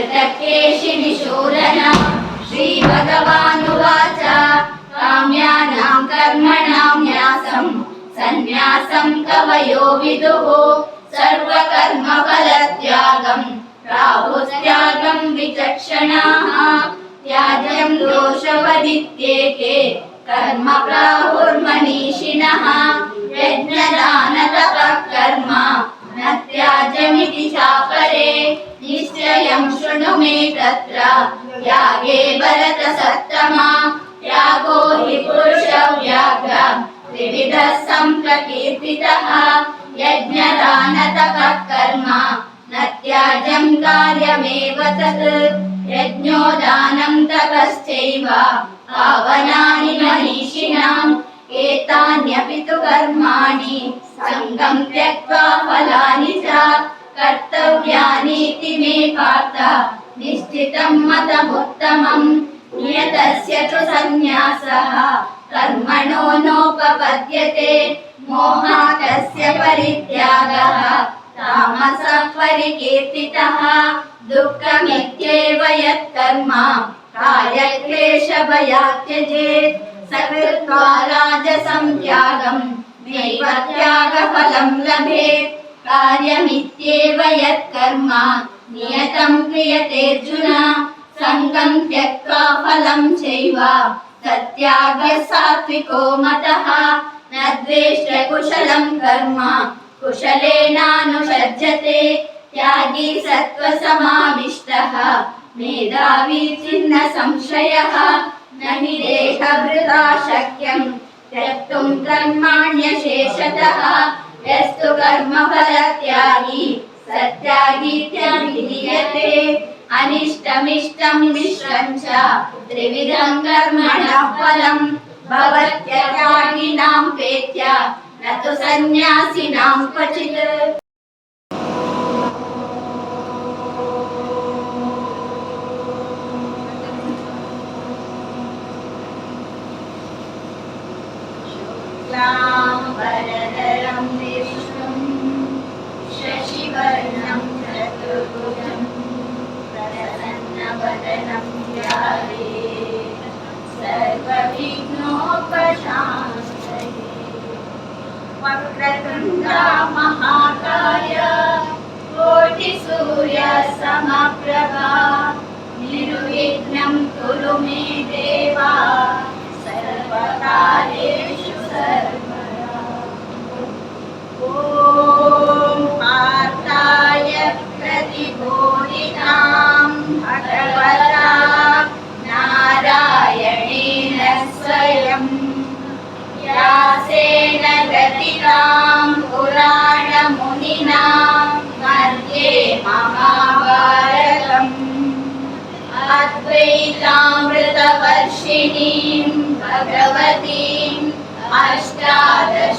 कृतकेशिनिशूदन श्रीभगवानुवाच काम्यानां कर्मणां न्यासं सन्न्यासं कवयो विदुः सर्वकर्मफलत्यागं प्राहुस्त्यागं विचक्षणाः त्याज्यं दोषवदित्येके कर्म प्राहुर्मनीषिणः यज्ञदानतपः कर्म न त्याज्यमिति चापरे निश्चयं शृणु मे तत्र त्यागे भरतसत्तमा त्यागो हि पुरुषव्याघ्र त्रिविधः सम्प्रकीर्तितः यज्ञदानतपः कर्म न त्याज्यं कार्यमेव तत् यज्ञो दानं तपश्चैव पावनानि मनीषिणाम् एतान्यपि तु कर्माणि सङ्गं त्यक्त्वा फलानि च कर्तव्यानीति मे पार्थ निश्चितं मतमुत्तमम् नियतस्य तु सन्न्यासः कर्मणो नोपपद्यते मोहातस्य परित्यागः तामसः परिकीर्तितः दुःखमित्येव यत्कर्म कायक्लेशभयात् त्यजेत् सकृत्वा राजसं त्यागं नैव त्यागफलं लभेत् कार्यमित्येव यत्कर्म नियतं क्रियतेऽर्जुन सङ्गं त्यक्त्वा फलं चैव तत्यागः सात्विको मतः न द्वेष्ट कुशलं कर्म कुशलेनानुषज्यते त्यागी सत्त्वसमाविष्टः मेधावी चिन्न संशयः न हि देहभृता शक्यं त्यक्तुं कर्माण्यशेषतः यस्तु कर्मफलत्यागी सत्यागीत्यभिधीयते अनिष्टमिष्टं मिश्रं च त्रिविधं कर्मणः फलं भवत्यत्यागिनां पेत्य न तु सन्न्यासिनां क्वचित् वरदरं विष्णुं शशिवर्णं चतुर्भुजं प्रसन्नवदनं ध्यायेत् सर्वविघ्नोपशान्तये वक्रतुण्डा महाकाय कोटिसूर्यसमप्रभा निर्विघ्नं कुरु मे देवा सर्वकार्येषु सर्वदा ॐ पार्थाय प्रतिबोधितां भगवता नारायणेन स्वयं व्यासेन ग्रथितां पुराणमुनिना मध्ये महाभारतम् अद्वैतामृतवर्षिणीं भगवतीम् अष्टादशाध्यायिनीम्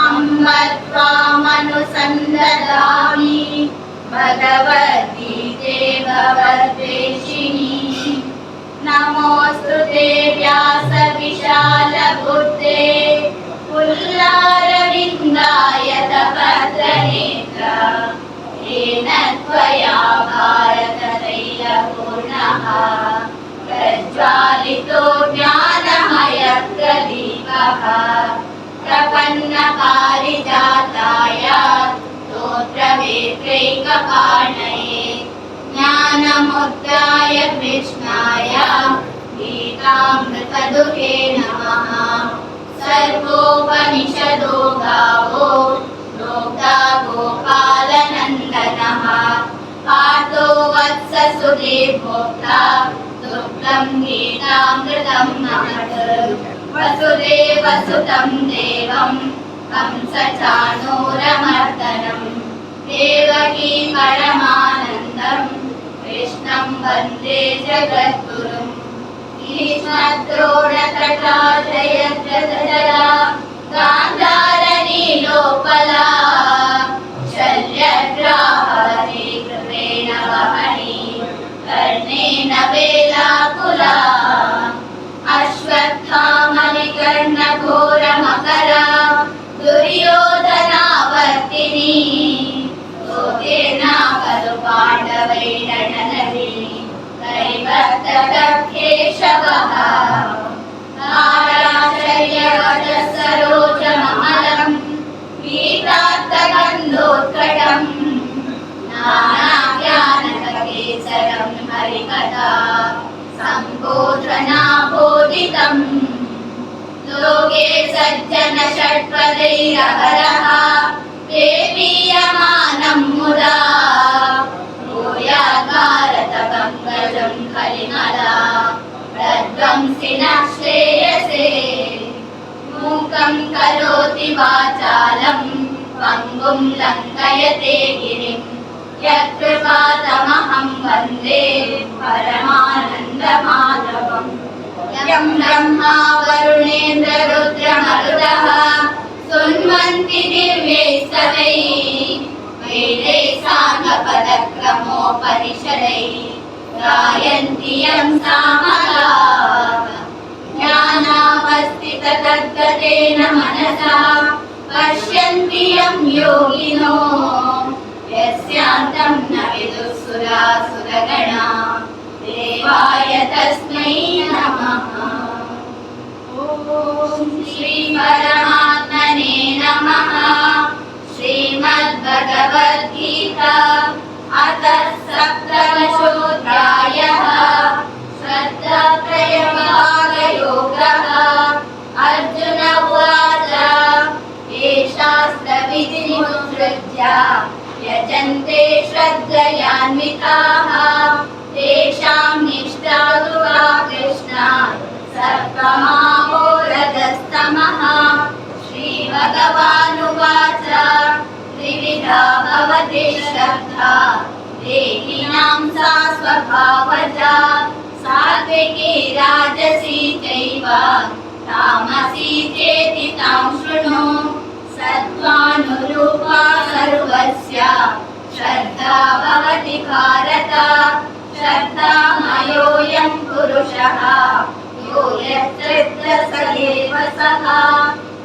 अम्ब त्वामनुसन्दधामि भगवद्गीते भवद्वेषिणी नमोऽस्तु ते व्यासविशालबुद्धे पुल्लारविन्दाय तपत्रनेत्र येन त्वया भारततैलपूर्णः प्रज्वालितो ज्ञानमयप्रदीपः प्रपन्नपारिजाताय स्तोत्रवेत्रैकपाणये ज्ञानमुद्राय कृष्णाय गीतामृतदुहे नमः सर्वोपनिषदो गावो प्रोक्ता गोपालनन्दनः पार्थो वत्स सुधीर्भोक्ता दुग्धं गीतामृतं महत् वसुदेवसुतं देवं कंसचाणूरमर्दनं देवकी परमानन्दं कृष्णं वन्दे जगद्गुरुम् भीष्मद्रोणतटा जयद्रथजला गान्धारनीलोपला शल्यग्राहरे कृपेण वहनी कर्णेन वेलाकुला अश्वत्थामनिकर्णघोरमकरा दुर्योधनावर्तिनी योगेनावर सम्बोधना बोधितम् लोके सज्जन षट्पदैरहरः पेपीयमानं मुदा भूयात् भारतपङ्कजं कलिमला प्रध्वंसिनः श्रेयसे मूकं करोति वाचालं पङ्गुं लङ्घयते गिरिं यत्कृपातमहं वन्दे परमानन्दमाधवम् यं ब्रह्मा वरुणेन्द्ररुद्रमरुतः सुन्वन्ति दिव्यैस्तवैः वेदैः साङ्गपदक्रमोपनिषदैः गायन्ति यं सामगाः ज्ञानावस्थिततद्गतेन मनसा पश्यन्ति यं योगिनो यस्यान्तं न विदुः सुरासुरगणा देवाय तस्मै नमः। ॐ श्री परमात्मने नमः। श्रीमद्भगवद्गीता अथ सप्तदशोऽध्यायः श्रद्धात्रयविभागयोगः। अर्जुन उवाच ये शास्त्रविधिमुत्सृज्य यजन्ते श्रद्धयान्विताः तेषां निष्ठा तु का कृष्ण सत्त्वमाहोरजस्तमः। श्रीभगवानुवाच त्रिविधा भवति श्रद्धा देहिनां सा स्वभावजा सात्विकी राजसी चैव तामसी चेति तां शृणु। सत्त्वानुरूपा सर्वस्य श्रद्धा भवति भारत। श्रद्धामयोऽयं पुरुषः यो यच्चित्तः स एव सः।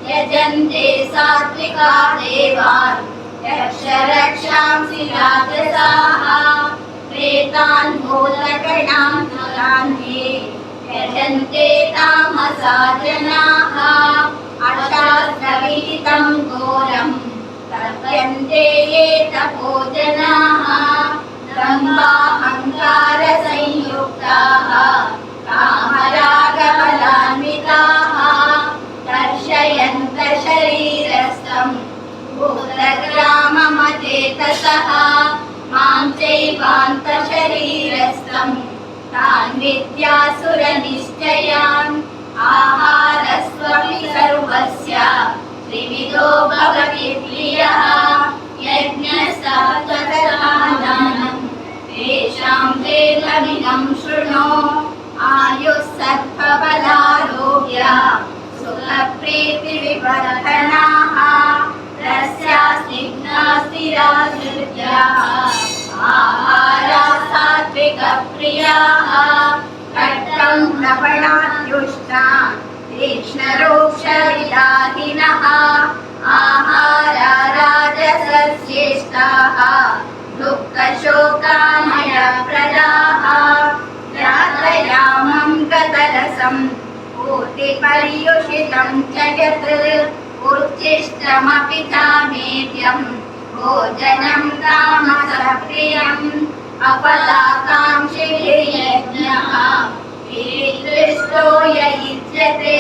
यजन्ते सात्विका देवान् यक्षरक्षांसि राजसाः प्रेतान् भूतगणान् तुलान्ये यजन्ते तामसा जनाः। अशास्त्रविहितं घोरं तप्यन्ते ये तपोजनाः दम्भाहङ्कारसंयुक्ताः कामरागबलान्विताः दर्शयन्तः शरीरस्थं भूतग्राममचेतसः मां चैवान्तशरीरस्थं तान् विद्यासुरनिश्चयान्। आहारस्त्वपि सर्वस्य त्रिविधो भवति प्रियः यज्ञस्तपस्तदानं तेषां वेदमिदं शृणु। आयुः सत्त्वबलारोग्य सुखप्रीतिविवर्धनाः रस्या स्निग्धा स्थिरा हृद्याः आहारा सात्विकप्रियाः। कट्टं लवणात्युष्णा तीक्ष्णरूक्षविदाहिनः आहारा राजसस्येष्टाः दुःखशोकामयप्रदाः। यातयामं गतरसं पूर्तिपर्युषितं च यत् उच्छिष्टमपि चामेद्यं भोजनं तामसप्रियम्। अपलाकाङ्क्षिभिर्यज्ञः विदृष्टो य युज्यते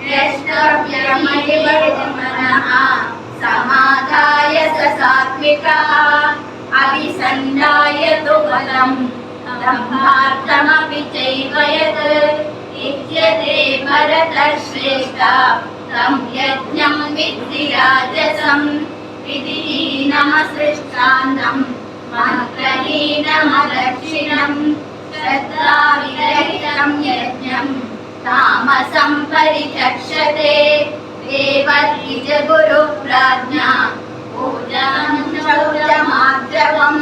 द्रष्टव्यमनिवर्तमनः समाधाय स सात्विकः। अभिसन्धाय तु बलं दम्भार्थमपि चैव यत् युज्यते भरतश्रेष्ठ तं यज्ञं विद्धि राजसं। विधिहीनमसृष्टान्नं मन्त्रहीनमदक्षिणं श्रद्धाविरहितं यज्ञं तामसं परिचक्षते। देवद्विजगुरुप्राज्ञा पूजनं शौचमार्जवं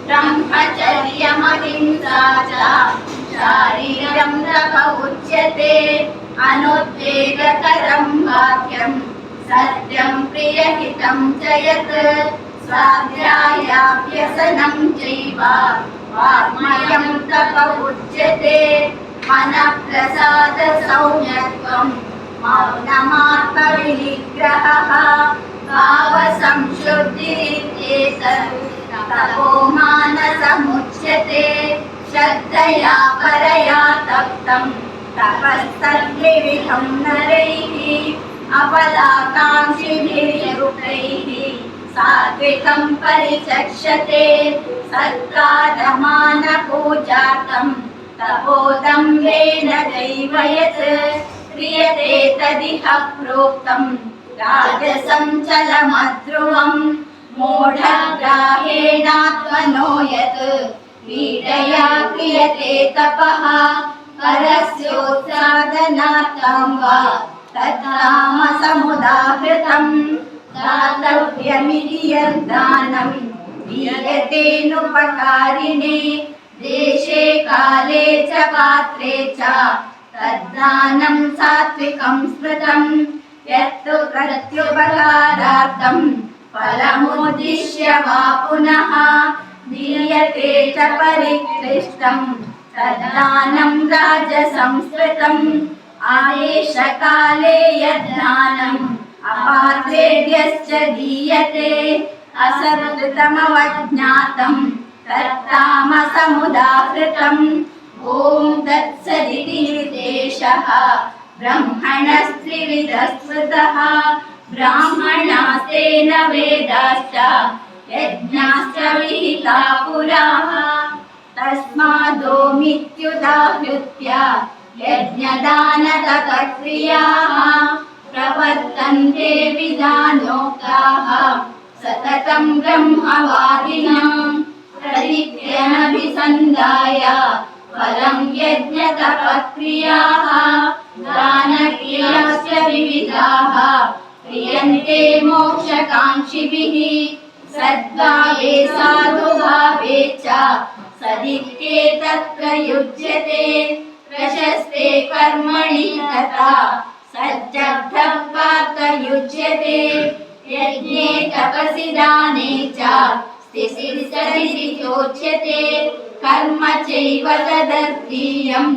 ब्रह्मचर्यमहिंसा च शारीरं तप उच्यते। अनुद्वेगकरं वाक्यं सत्यं प्रियहितं च यत् स्वाध्यायाभ्यसनं चैव वाङ्मयं तप उच्यते। मनःप्रसादसौम्यत्वं मौनमात्मविनिग्रहः भावसंशुद्धिरित्येतत् तपो मानसमुच्यते। श्रद्धया परया तप्तं तपस्तद्विविधं नरैः अपलाकाङ्क्षिभिर्युक्तैः सात्विकं परिचक्षते सत्कारमानपूजार्थं तपोदम्भेन दैव यत् क्रियते तदिह प्रोक्तं राजसं चलमध्रुवं मूढग्राहेणात्मनो यत् पीडया क्रियते तपः परस्योत्सादनार्थं वा तत्तामसमुदाहृतं दातव्यमिति यद्दानं दीयतेनुपकारिणे देशे काले च पात्रे च तद्दानं सात्विकं स्मृतं यत्तु प्रत्युपकारार्थं फलमुद्दिश्य वा पुनः दीयते च परिक्लिष्टं तद्दानं राजसंस्कृतम् आदेशकाले यद्दानम् अपात्रेभ्यश्च दीयते असत्कृतमवज्ञातं तत्तामसमुदाहृतम् ॐ तत्सदिति निर्देशः ब्रह्मणस्त्रिविधः स्मृतः ब्राह्मणास्तेन वेदाश्च यज्ञाश्च विहिता पुराः तस्मादोमित्युदाहृत्य यज्ञदानतपक्रियाः प्रवर्तन्ते विधानोक्ताः सततं ब्रह्मवादिनां प्रतिज्ञानभिसन्धाय फलं यज्ञतपक्रियाः दानक्रियाश्च विविधाः क्रियन्ते मोक्षकाङ्क्षिभिः सद्भावे साधुभावे च सदित्येतत् प्रयुज्यते प्रशस्ते कर्मणि तथा सज्जब्धः पार्थयुज्यते यज्ञे तपसि दाने च स्थितिर्सदिति चोच्यते कर्म चैव तदर्थीयम्